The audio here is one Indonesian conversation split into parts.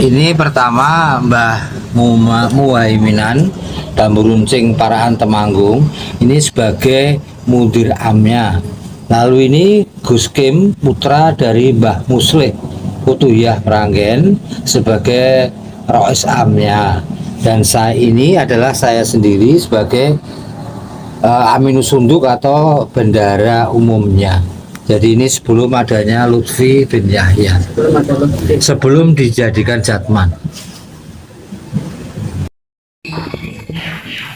Ini pertama Mbah Muhaiminan dan Beruncing Parahan Temanggung ini sebagai mudir amnya. Lalu ini Gus Kim putra dari Mbah Muslih Utuyah Meranggen sebagai rois amnya, dan saya ini adalah saya sendiri sebagai Aminus Sunduk atau bendara umumnya. Jadi ini sebelum adanya Lutfi bin Yahya, sebelum dijadikan Jatman.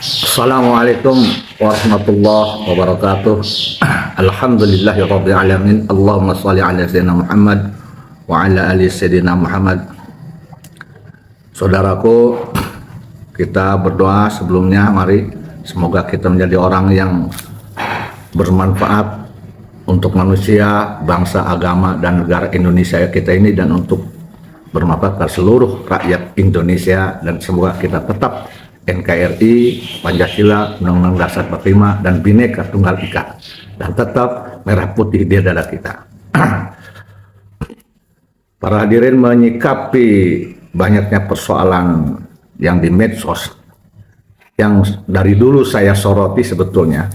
Assalamualaikum warahmatullahi wabarakatuh. Alhamdulillahirabbil alamin. Allahumma shalli ala sayyidina Muhammad wa ala ali sayyidina Muhammad. Saudaraku, kita berdoa sebelumnya, mari semoga kita menjadi orang yang bermanfaat untuk manusia, bangsa, agama, dan negara Indonesia kita ini, dan untuk bermanfaat pada seluruh rakyat Indonesia, dan semoga kita tetap NKRI, Pancasila, Undang-Undang Dasar 45, dan Bhinneka Tunggal Ika, dan tetap merah putih di dada kita. Para hadirin, menyikapi banyaknya persoalan yang di medsos, yang dari dulu saya soroti sebetulnya.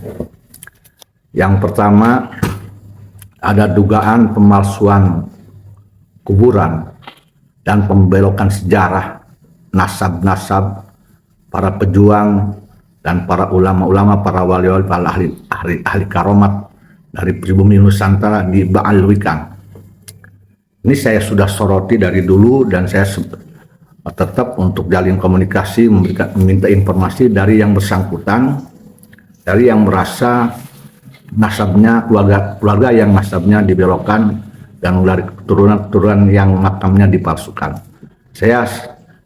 Yang pertama, ada dugaan pemalsuan kuburan dan pembelokan sejarah nasab-nasab para pejuang dan para ulama-ulama, para wali-wali, para ahli karomat dari pribumi Nusantara di Baalwikan. Ini saya sudah soroti dari dulu, dan saya tetap untuk jalin komunikasi, meminta informasi dari yang bersangkutan, dari yang merasa nasabnya, keluarga yang nasabnya dibelokkan, dan dari keturunan yang makamnya dipalsukan. Saya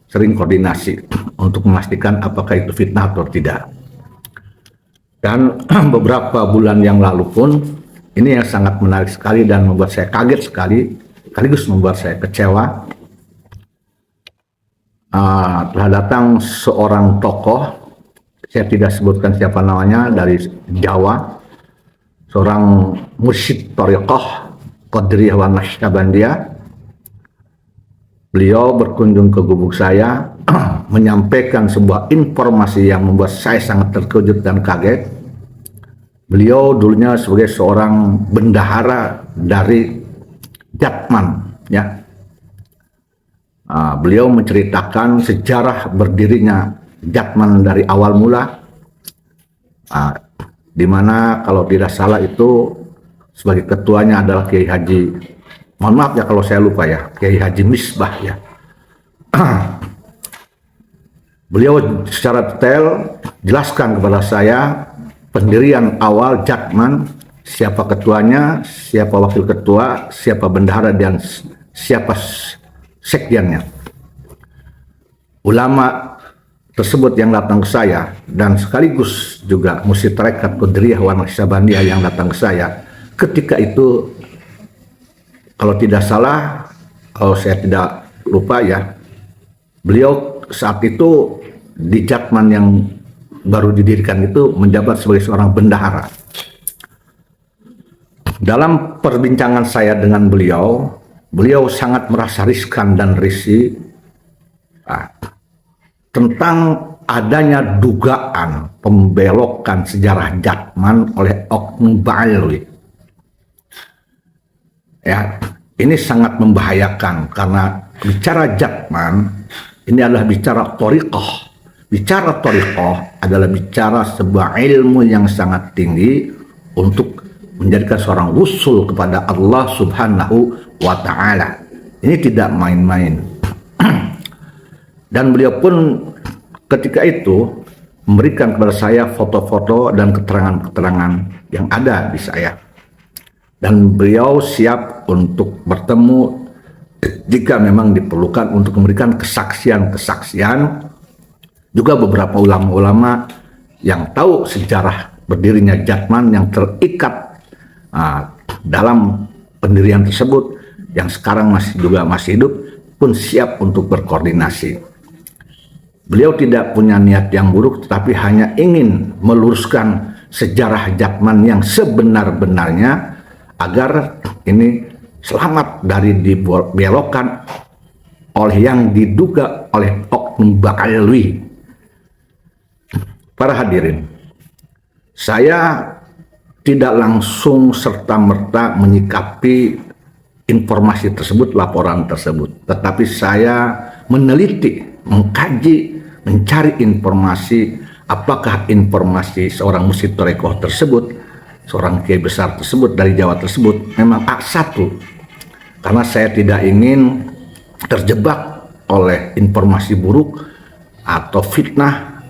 sering koordinasi untuk memastikan apakah itu fitnah atau tidak. Dan beberapa bulan yang lalu pun, ini yang sangat menarik sekali dan membuat saya kaget sekali, sekaligus membuat saya kecewa. Telah datang seorang tokoh, saya tidak sebutkan siapa namanya, dari Jawa, seorang mursyid thariqah Qadiriyah wa Naqsyabandiyah. Beliau berkunjung ke gubuk saya menyampaikan sebuah informasi yang membuat saya sangat terkejut dan kaget. Beliau dulunya sebagai seorang bendahara dari Jatman, ya. Beliau menceritakan sejarah berdirinya Jatman dari awal mula, di mana kalau tidak salah itu sebagai ketuanya adalah Kiai Haji, mohon maaf ya kalau saya lupa ya, Kiai Haji Misbah ya. Beliau secara detail jelaskan kepada saya pendirian awal Jatman, siapa ketuanya, siapa wakil ketua, siapa bendahara, dan siapa sekjennya. Ulama tersebut yang datang ke saya, dan sekaligus juga mursyid tarekat Qadiriyah wa Naqsyabandiyah yang datang ke saya ketika itu, kalau tidak salah, kalau saya tidak lupa ya, beliau saat itu di Jatman yang baru didirikan itu menjabat sebagai seorang bendahara. Dalam perbincangan saya dengan beliau, beliau sangat merasa riskan dan risih tentang adanya dugaan pembelokan sejarah Jatman oleh oknum Baalwi. Ya, ini sangat membahayakan karena bicara Jatman ini adalah bicara thariqah. Bicara thariqah adalah bicara sebuah ilmu yang sangat tinggi untuk menjadikan seorang wusul kepada Allah Subhanahu wa ta'ala. Ini tidak main-main. Dan beliau pun ketika itu memberikan kepada saya foto-foto dan keterangan-keterangan yang ada di saya. Dan beliau siap untuk bertemu jika memang diperlukan untuk memberikan kesaksian-kesaksian. Juga beberapa ulama-ulama yang tahu sejarah berdirinya Jatman, yang terikat dalam pendirian tersebut, yang sekarang masih hidup, pun siap untuk berkoordinasi. Beliau tidak punya niat yang buruk, tetapi hanya ingin meluruskan sejarah Jatman yang sebenar-benarnya agar ini selamat dari dibelokkan oleh yang diduga oleh Oknum Ba'alwi. Para hadirin, saya tidak langsung serta-merta menyikapi informasi tersebut, laporan tersebut, tetapi saya meneliti, mengkaji, mencari informasi apakah informasi seorang mursyid tarekat tersebut, seorang kiai besar tersebut dari Jawa tersebut memang A1, karena saya tidak ingin terjebak oleh informasi buruk atau fitnah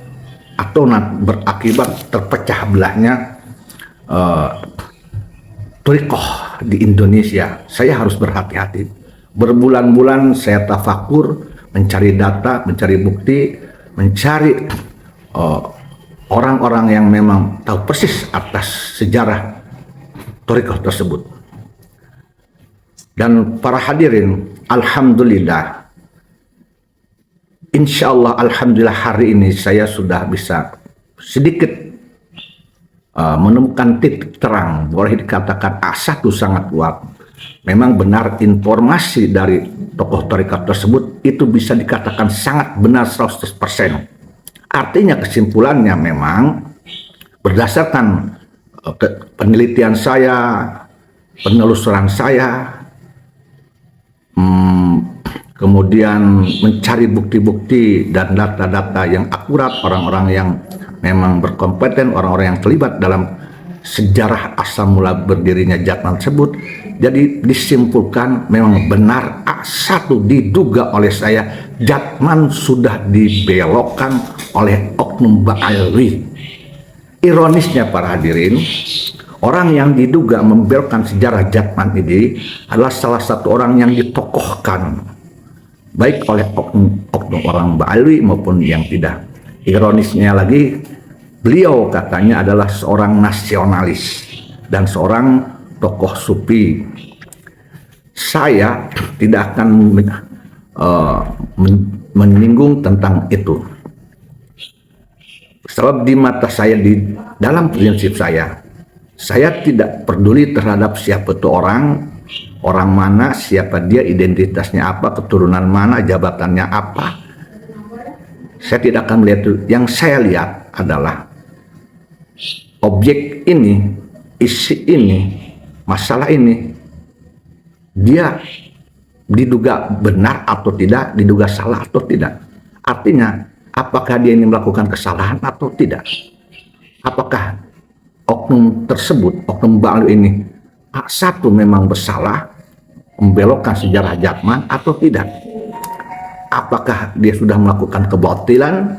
atau berakibat terpecah belahnya thariqah di Indonesia. Saya harus berhati-hati. Berbulan-bulan saya tafakur, mencari data, mencari bukti, mencari orang-orang yang memang tahu persis atas sejarah thariqah tersebut. Dan para hadirin, alhamdulillah, insya Allah, alhamdulillah hari ini saya sudah bisa sedikit menemukan titik terang, boleh dikatakan A1 sangat kuat. Memang benar informasi dari tokoh tarekat tersebut itu bisa dikatakan sangat benar 100%. Artinya kesimpulannya memang berdasarkan penelitian saya, penelusuran saya, kemudian mencari bukti-bukti dan data-data yang akurat, orang-orang yang memang berkompeten, orang-orang yang terlibat dalam sejarah asal mula berdirinya Jatman tersebut. Jadi disimpulkan memang benar A1 diduga oleh saya, Jatman sudah dibelokkan oleh Oknum Ba'alwi. Ironisnya para hadirin, orang yang diduga membelokkan sejarah Jatman ini adalah salah satu orang yang ditokohkan baik oleh oknum orang Ba'alwi maupun yang tidak. Ironisnya lagi, beliau katanya adalah seorang nasionalis dan seorang tokoh sufi. Saya tidak akan menyinggung tentang itu. Sebab di mata saya, di dalam prinsip saya tidak peduli terhadap siapa itu orang mana, siapa dia, identitasnya apa, keturunan mana, jabatannya apa. Saya tidak akan melihat itu. Yang saya lihat adalah objek ini, isi ini, masalah ini, dia diduga benar atau tidak, diduga salah atau tidak. Artinya, apakah dia ini melakukan kesalahan atau tidak? Apakah oknum tersebut, oknum Ba'alwi ini A1 memang bersalah membelokkan sejarah Jatman atau tidak? Apakah dia sudah melakukan kebatilan?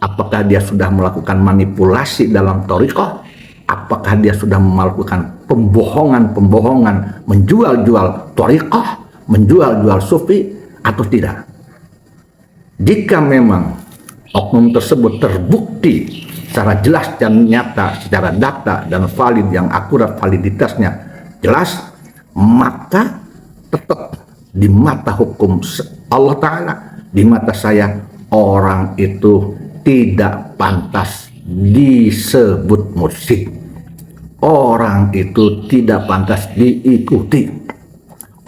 Apakah dia sudah melakukan manipulasi dalam thariqah? Apakah dia sudah melakukan pembohongan, menjual-jual thariqah, menjual-jual sufi atau tidak? Jika memang oknum tersebut terbukti secara jelas dan nyata, secara data dan valid yang akurat, validitasnya jelas, maka tetap di mata hukum Allah Ta'ala, di mata saya, orang itu tidak pantas disebut mursyid. Orang itu tidak pantas diikuti.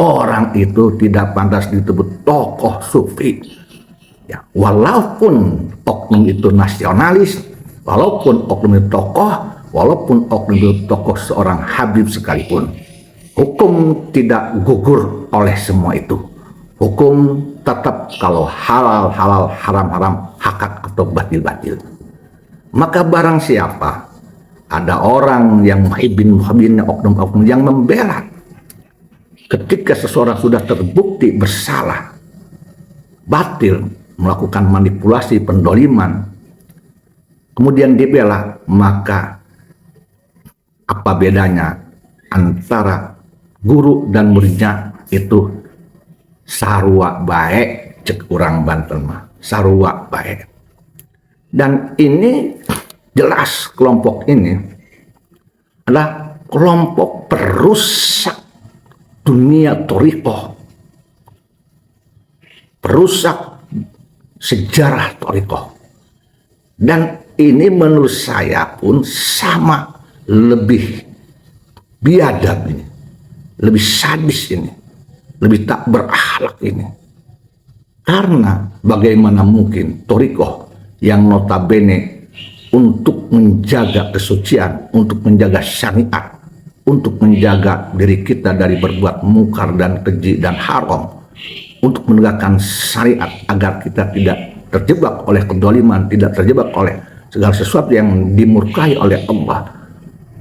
Orang itu tidak pantas disebut tokoh sufi. Ya, walaupun oknum itu nasionalis, walaupun oknum itu tokoh, walaupun oknum itu tokoh seorang habib sekalipun, hukum tidak gugur oleh semua itu. Hukum tetap kalau halal, haram, hakat atau batil. Maka barang siapa ada orang yang muhibbin oknum-oknum yang membela, ketika seseorang sudah terbukti bersalah, batil, melakukan manipulasi, pendoliman, kemudian dibela, maka apa bedanya antara guru dan muridnya? Itu sarua baik, cek urang Banten mah, sarua baik. Dan ini jelas kelompok ini adalah kelompok perusak dunia thariqah, perusak sejarah thariqah. Dan ini menurut saya pun sama, lebih biadab ini, lebih sadis ini, lebih tak berakhlak ini. Karena bagaimana mungkin thariqah yang notabene untuk menjaga kesucian, untuk menjaga syariat, untuk menjaga diri kita dari berbuat mungkar dan keji dan haram, untuk menegakkan syariat agar kita tidak terjebak oleh kedoliman, tidak terjebak oleh segala sesuatu yang dimurkai oleh Allah.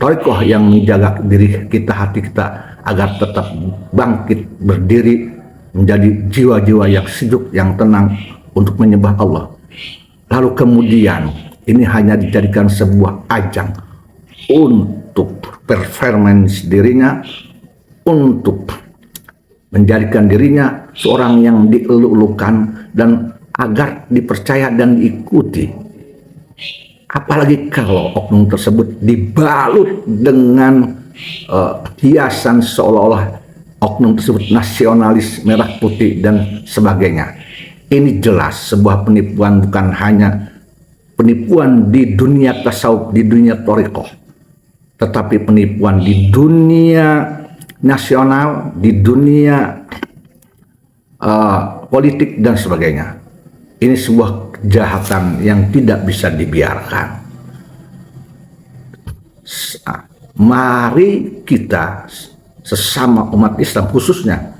Thariqah yang menjaga diri kita, hati kita agar tetap bangkit, berdiri, menjadi jiwa-jiwa yang sejuk, yang tenang untuk menyembah Allah. Lalu kemudian ini hanya dijadikan sebuah ajang untuk performance dirinya, untuk menjadikan dirinya seorang yang dieluk-elukan dan agar dipercaya dan diikuti. Apalagi kalau oknum tersebut dibalut dengan hiasan seolah-olah oknum tersebut nasionalis, merah putih dan sebagainya. Ini jelas sebuah penipuan, bukan hanya penipuan di dunia tasawuf, di dunia thariqah, tetapi penipuan di dunia nasional, di dunia politik dan sebagainya. Ini sebuah kejahatan yang tidak bisa dibiarkan. Mari kita sesama umat Islam, khususnya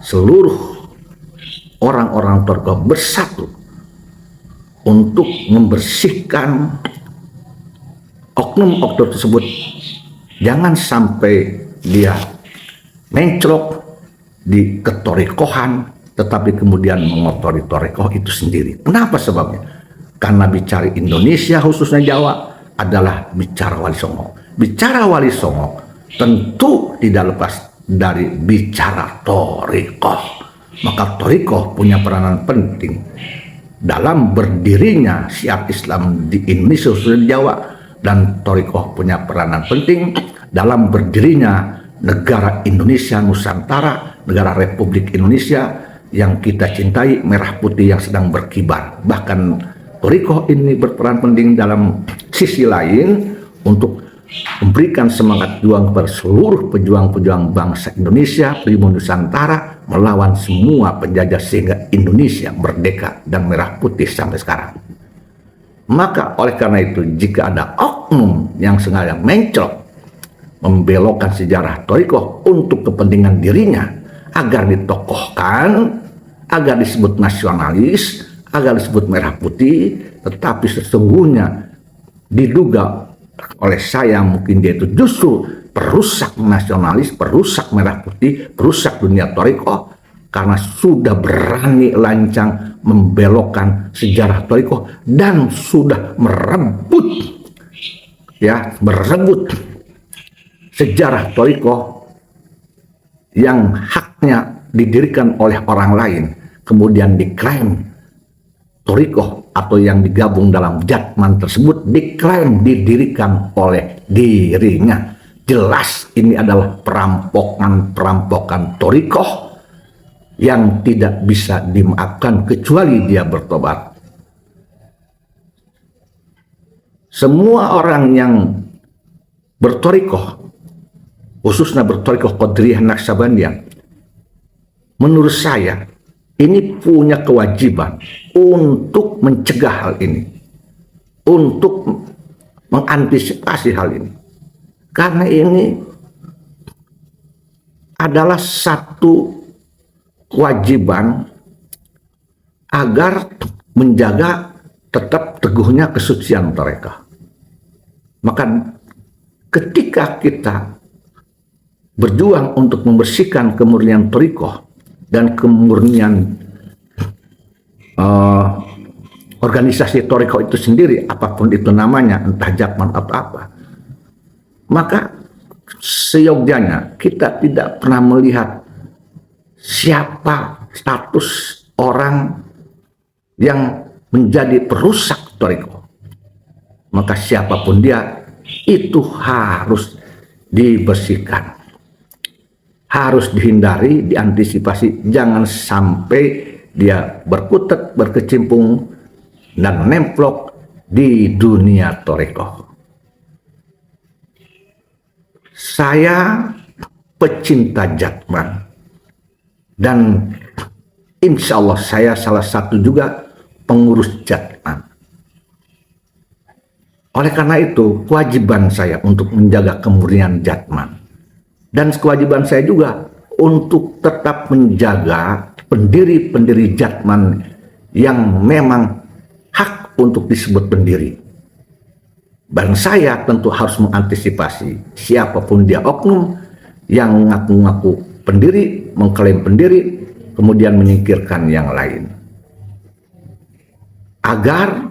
seluruh orang-orang thariqah, bersatu untuk membersihkan oknum-oknum tersebut. Jangan sampai dia menclok di ketorikohan, tetapi kemudian mengotori thariqah itu sendiri. Kenapa sebabnya? Karena bicara Indonesia, khususnya Jawa, adalah bicara Wali Songo. Bicara Wali Songo tentu tidak lepas dari bicara thariqah. Maka thariqah punya peranan penting dalam berdirinya syiar Islam di Indonesia, khususnya di Jawa, dan thariqah punya peranan penting dalam berdirinya negara Indonesia Nusantara, negara Republik Indonesia yang kita cintai, merah putih yang sedang berkibar. Bahkan thariqah ini berperan penting dalam sisi lain untuk memberikan semangat juang kepada seluruh pejuang-pejuang bangsa Indonesia, pribumi Nusantara, melawan semua penjajah sehingga Indonesia merdeka dan merah putih sampai sekarang. Maka oleh karena itu, jika ada oknum yang sengaja menclok membelokkan sejarah thariqah untuk kepentingan dirinya agar ditokohkan, agar disebut nasionalis, agar disebut merah putih, tetapi sesungguhnya diduga oleh saya mungkin dia itu justru perusak nasionalis, perusak merah putih, perusak dunia thariqah, karena sudah berani lancang membelokkan sejarah thariqah dan sudah merebut sejarah thariqah yang haknya didirikan oleh orang lain, kemudian diklaim thariqah atau yang digabung dalam jatman tersebut diklaim didirikan oleh dirinya. Jelas ini adalah perampokan thariqah yang tidak bisa dimaafkan kecuali dia bertobat. Semua orang yang berthariqah, khususnya berthariqah Qadiriyah Naqsabandiyah, menurut saya ini punya kewajiban untuk mencegah hal ini, untuk mengantisipasi hal ini. Karena ini adalah satu kewajiban agar menjaga tetap teguhnya kesucian mereka. Maka ketika kita berjuang untuk membersihkan kemurnian thariqah dan kemurnian organisasi thariqah itu sendiri, apapun itu namanya, entah jatman atau apa, maka seyogyanya kita tidak pernah melihat siapa status orang yang menjadi perusak thariqah. Maka siapapun dia, itu harus dibersihkan, harus dihindari, diantisipasi. Jangan sampai dia berkutat, berkecimpung dan nemplok di dunia thariqah. Saya pecinta jatman dan insya Allah saya salah satu juga pengurus Jatman. Oleh karena itu, kewajiban saya untuk menjaga kemurnian Jatman. Dan kewajiban saya juga untuk tetap menjaga pendiri-pendiri Jatman yang memang hak untuk disebut pendiri. Dan saya tentu harus mengantisipasi siapapun dia oknum yang mengaku-ngaku pendiri, mengklaim pendiri, kemudian menyingkirkan yang lain. Agar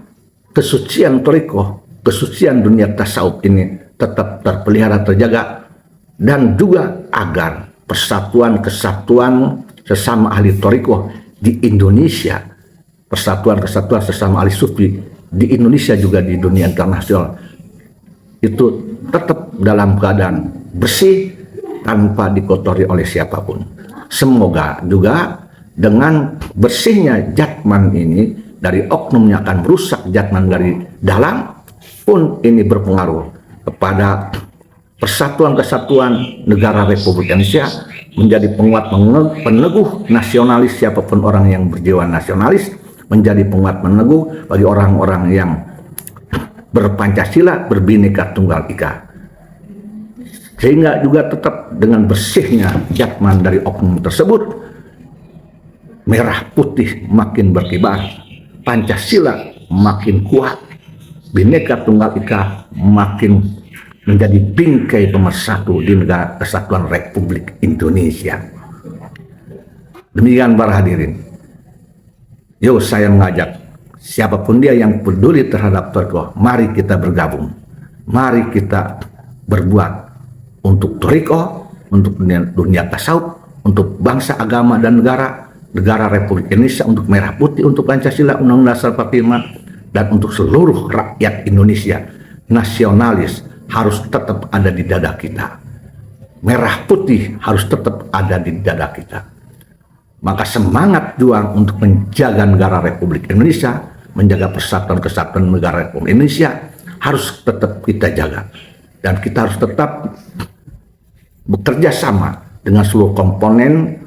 kesucian thariqah, kesucian dunia tasawuf ini tetap terpelihara, terjaga, dan juga agar persatuan kesatuan sesama ahli thariqah di Indonesia, persatuan kesatuan sesama ahli sufi di Indonesia juga di dunia internasional itu tetap dalam keadaan bersih tanpa dikotori oleh siapapun. Semoga juga dengan bersihnya Jatman ini dari oknumnya akan merusak Jatman dari dalam pun ini berpengaruh kepada persatuan kesatuan negara Republik Indonesia, menjadi penguat peneguh nasionalis siapapun orang yang berjiwa nasionalis, menjadi penguat peneguh bagi orang-orang yang berpancasila, berbineka tunggal ika. Sehingga juga tetap dengan bersihnya Jatman dari oknum tersebut, merah putih makin berkibar, Pancasila makin kuat, Bhinneka Tunggal Ika makin menjadi bingkai pemersatu di negara kesatuan Republik Indonesia. Demikian para hadirin. Yuk saya mengajak siapapun dia yang peduli terhadap thariqah, mari kita bergabung. Mari kita berbuat untuk thariqah, untuk dunia tasawuf, untuk bangsa, agama, dan negara Republik Indonesia, untuk merah putih, untuk Pancasila, Undang-Undang Dasar 45, dan untuk seluruh rakyat Indonesia. Nasionalis harus tetap ada di dada kita. Merah putih harus tetap ada di dada kita. Maka semangat juang untuk menjaga negara Republik Indonesia, menjaga persatuan kesatuan negara Republik Indonesia harus tetap kita jaga. Dan kita harus tetap bekerja sama dengan seluruh komponen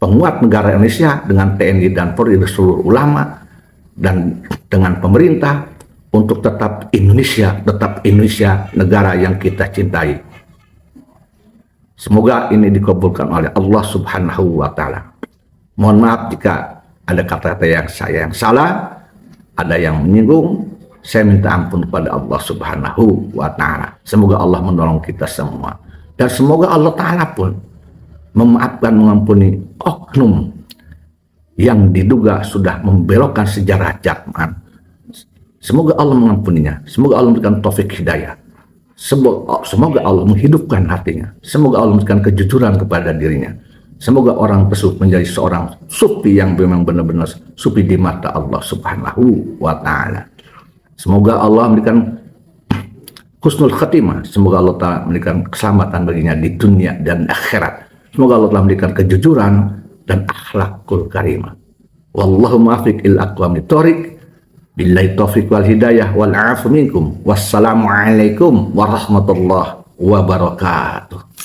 penguat negara Indonesia, dengan TNI dan Polri dan seluruh ulama, dan dengan pemerintah untuk tetap Indonesia negara yang kita cintai. Semoga ini dikabulkan oleh Allah Subhanahu wa Ta'ala. Mohon maaf jika ada kata-kata yang saya yang salah, ada yang menyinggung. Saya minta ampun kepada Allah Subhanahu wa Ta'ala. Semoga Allah menolong kita semua. Dan semoga Allah Ta'ala pun memaafkan, mengampuni oknum yang diduga sudah membelokkan sejarah Jatman. Semoga Allah mengampuninya. Semoga Allah memberikan taufik hidayah. Semoga Allah menghidupkan hatinya. Semoga Allah memberikan kejujuran kepada dirinya. Semoga orang tersebut menjadi seorang sufi yang memang benar-benar sufi di mata Allah Subhanahu wa Ta'ala. Semoga Allah memberikan husnul khatimah. Semoga Allah Ta'ala memberikan keselamatan baginya di dunia dan akhirat. Semoga Allah Ta'ala memberikan kejujuran dan akhlakul karimah. Wallahu muwaffiq il aqwamit thoriq. Billahi taufiq wal hidayah wal afu minkum. Wassalamualaikum warahmatullahi wabarakatuh.